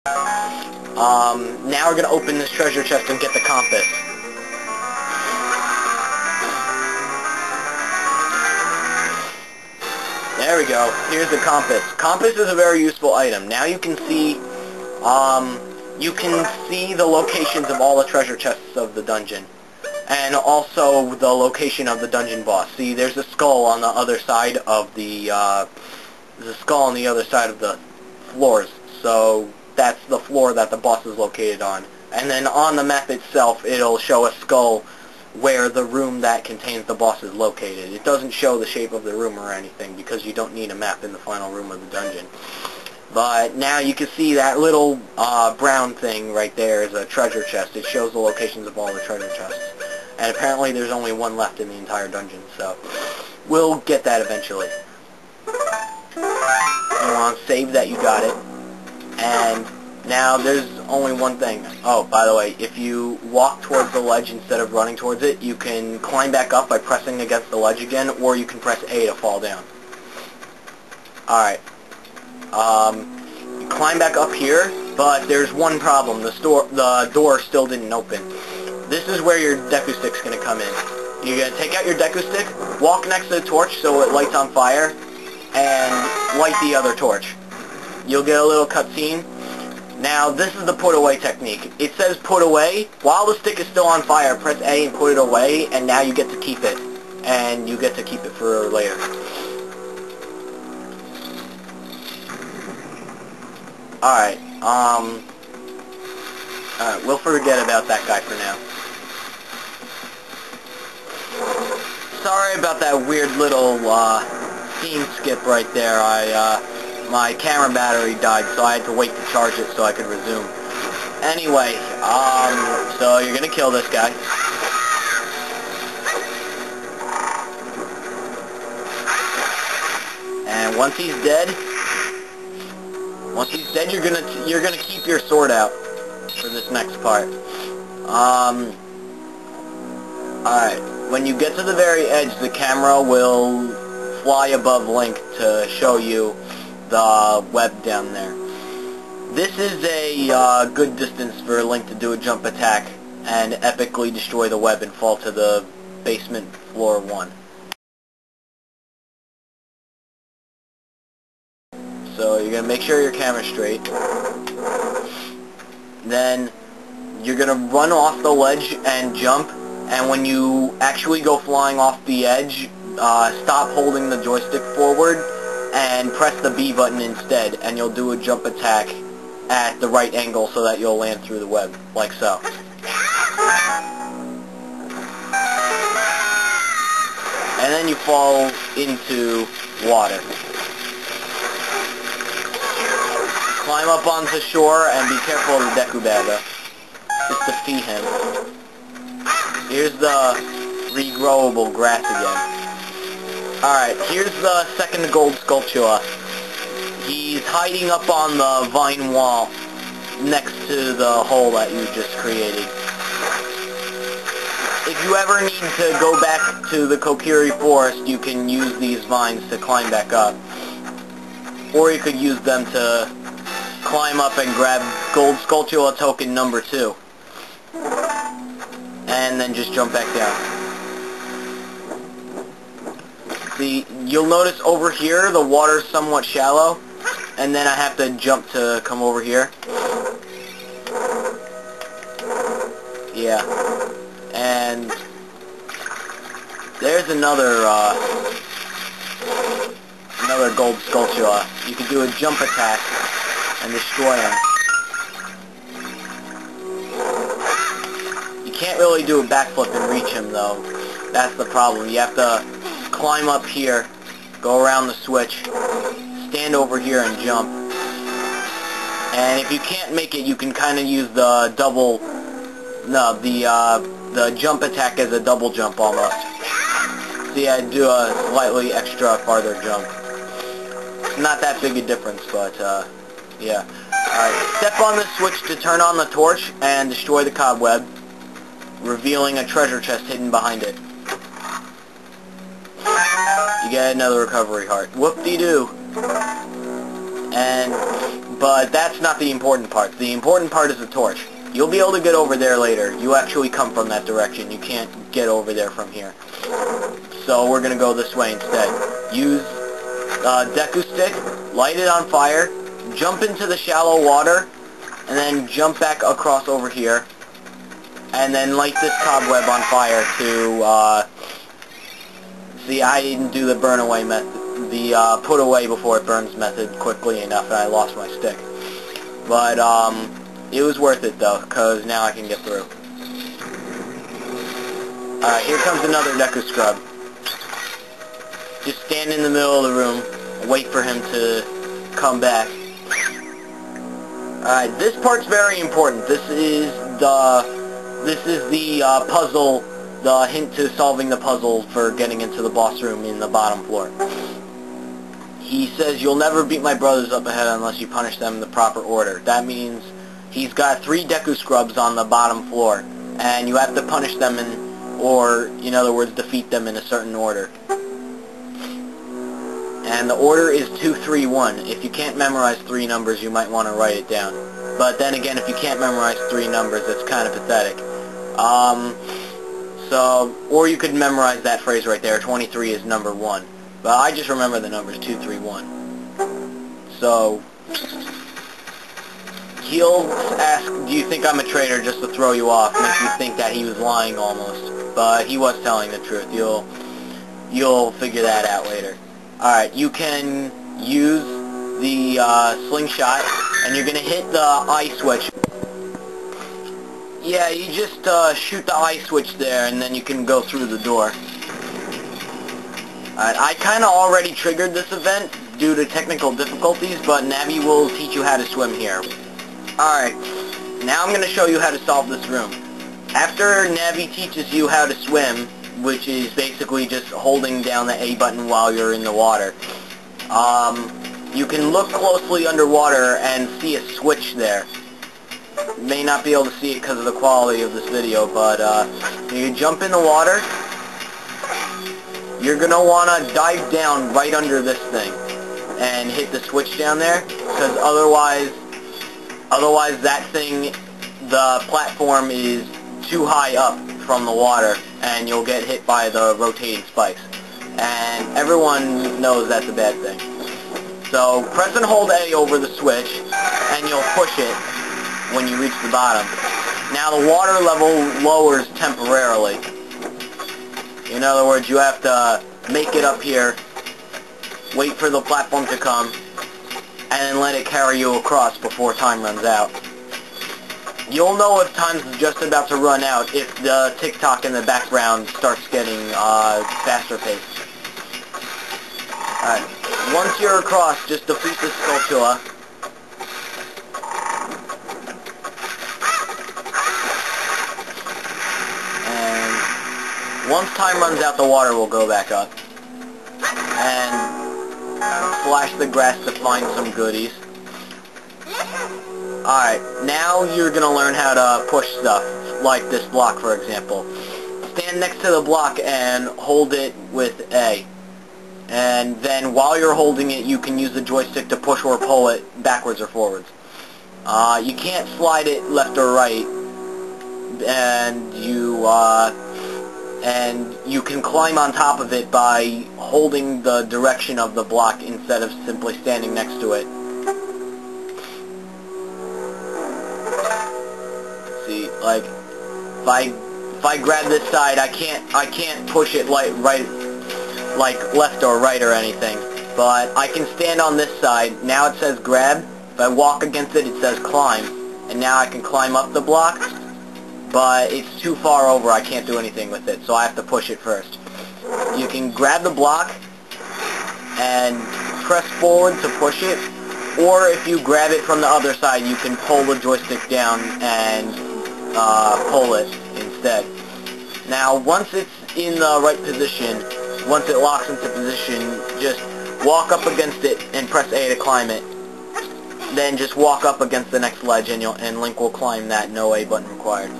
Now we're gonna open this treasure chest and get the compass. There we go. Here's the compass. Compass is a very useful item. Now you can see the locations of all the treasure chests of the dungeon. And also the location of the dungeon boss. See, there's a skull on the other side of the, floors. So that's the floor that the boss is located on. And then on the map itself, it'll show a skull where the room that contains the boss is located. It doesn't show the shape of the room or anything because you don't need a map in the final room of the dungeon. But now you can see that little brown thing right there is a treasure chest. It shows the locations of all the treasure chests. And apparently there's only one left in the entire dungeon, so we'll get that eventually. You want to save that you got it. And now there's only one thing. Oh, by the way, if you walk towards the ledge instead of running towards it, you can climb back up by pressing against the ledge again, or you can press A to fall down. Alright. You climb back up here, but there's one problem. The door still didn't open. This is where your Deku Stick's going to come in. You're going to take out your Deku Stick, walk next to the torch so it lights on fire, and light the other torch. You'll get a little cutscene. Now, this is the put away technique. It says put away. While the stick is still on fire, press A and put it away, and now you get to keep it. And you get to keep it for later. Alright, we'll forget about that guy for now. Sorry about that weird little, scene skip right there. My camera battery died, so I had to wait to charge it so I could resume. Anyway, so you're gonna kill this guy. And once he's dead, you're gonna keep your sword out for this next part. Alright, when you get to the very edge, the camera will fly above Link to show you the web down there. This is a good distance for Link to do a jump attack and epically destroy the web and fall to the basement floor 1. So you're going to make sure your camera's straight. Then you're going to run off the ledge and jump, and when you actually go flying off the edge, stop holding the joystick forward and press the B button instead, and you'll do a jump attack at the right angle so that you'll land through the web, like so. And then you fall into water. Climb up onto shore and be careful of the Deku Baba. Just defeat him. Here's the regrowable grass again. Alright, here's the second gold Skulltula. He's hiding up on the vine wall next to the hole that you just created. If you ever need to go back to the Kokiri Forest, you can use these vines to climb back up. Or you could use them to climb up and grab gold Skulltula token number 2. And then just jump back down. See, you'll notice over here the water's somewhat shallow, and then I have to jump to come over here. Yeah. And there's another gold Skulltula. You can do a jump attack and destroy him. You can't really do a backflip and reach him though. That's the problem. You have to climb up here, go around the switch, stand over here and jump. And if you can't make it, you can kind of use the the jump attack as a double jump almost. See, I do a slightly extra farther jump. Not that big a difference, but yeah. Alright, step on the switch to turn on the torch and destroy the cobweb, revealing a treasure chest hidden behind it. You get another recovery heart. Whoop-de-doo. But that's not the important part. The important part is the torch. You'll be able to get over there later. You actually come from that direction. You can't get over there from here. So we're going to go this way instead. Use Deku Stick, light it on fire, jump into the shallow water, and then jump back across over here. And then light this cobweb on fire to, see, I didn't do the burn away method, the put away before it burns method quickly enough, and I lost my stick. But, it was worth it though, because now I can get through. Alright, here comes another Deku Scrub. Just stand in the middle of the room, wait for him to come back. Alright, this part's very important. This is the puzzle, the hint to solving the puzzle for getting into the boss room in the bottom floor. He says, "You'll never beat my brothers up ahead unless you punish them in the proper order." That means he's got 3 Deku Scrubs on the bottom floor, and you have to punish them or in other words, defeat them in a certain order. And the order is 2, 3, 1. If you can't memorize 3 numbers, you might want to write it down. But then again, if you can't memorize 3 numbers, it's kind of pathetic. Or you could memorize that phrase right there. 23 is number 1. But I just remember the numbers 2, 3, 1. So he'll ask, "Do you think I'm a traitor?" just to throw you off, make you think that he was lying almost. But he was telling the truth. You'll figure that out later. Alright, you can use the slingshot, and you're going to hit the eye switch. Yeah, you just shoot the eye switch there, and then you can go through the door. Alright, I kind of already triggered this event due to technical difficulties, but Navi will teach you how to swim here. Alright, now I'm going to show you how to solve this room. After Navi teaches you how to swim, which is basically just holding down the A button while you're in the water, you can look closely underwater and see a switch there. You may not be able to see it because of the quality of this video, but you jump in the water. You're going to want to dive down right under this thing and hit the switch down there, because otherwise that thing, the platform is too high up from the water, and you'll get hit by the rotating spikes. And everyone knows that's a bad thing. So press and hold A over the switch, and you'll push it when you reach the bottom. Now the water level lowers temporarily. In other words, you have to make it up here, wait for the platform to come, and then let it carry you across before time runs out. You'll know if time's just about to run out if the tick-tock in the background starts getting faster paced. Alright, once you're across, just defeat the Skulltula. And once time runs out, the water will go back up. And slash the grass to find some goodies. Alright, now you're going to learn how to push stuff, like this block for example. Stand next to the block and hold it with A. And then while you're holding it, you can use the joystick to push or pull it backwards or forwards. You can't slide it left or right, and you can climb on top of it by holding the direction of the block instead of simply standing next to it. See, like if I grab this side, I can't push it like left or right or anything. But I can stand on this side. Now it says grab. If I walk against it, it says climb. And now I can climb up the block. But it's too far over. I can't do anything with it, so I have to push it first. You can grab the block and press forward to push it. Or if you grab it from the other side, you can pull the joystick down and pull it instead. Now, once it's in the right position, once it locks into position, just walk up against it and press A to climb it. Then just walk up against the next ledge, and Link will climb that, no A button required.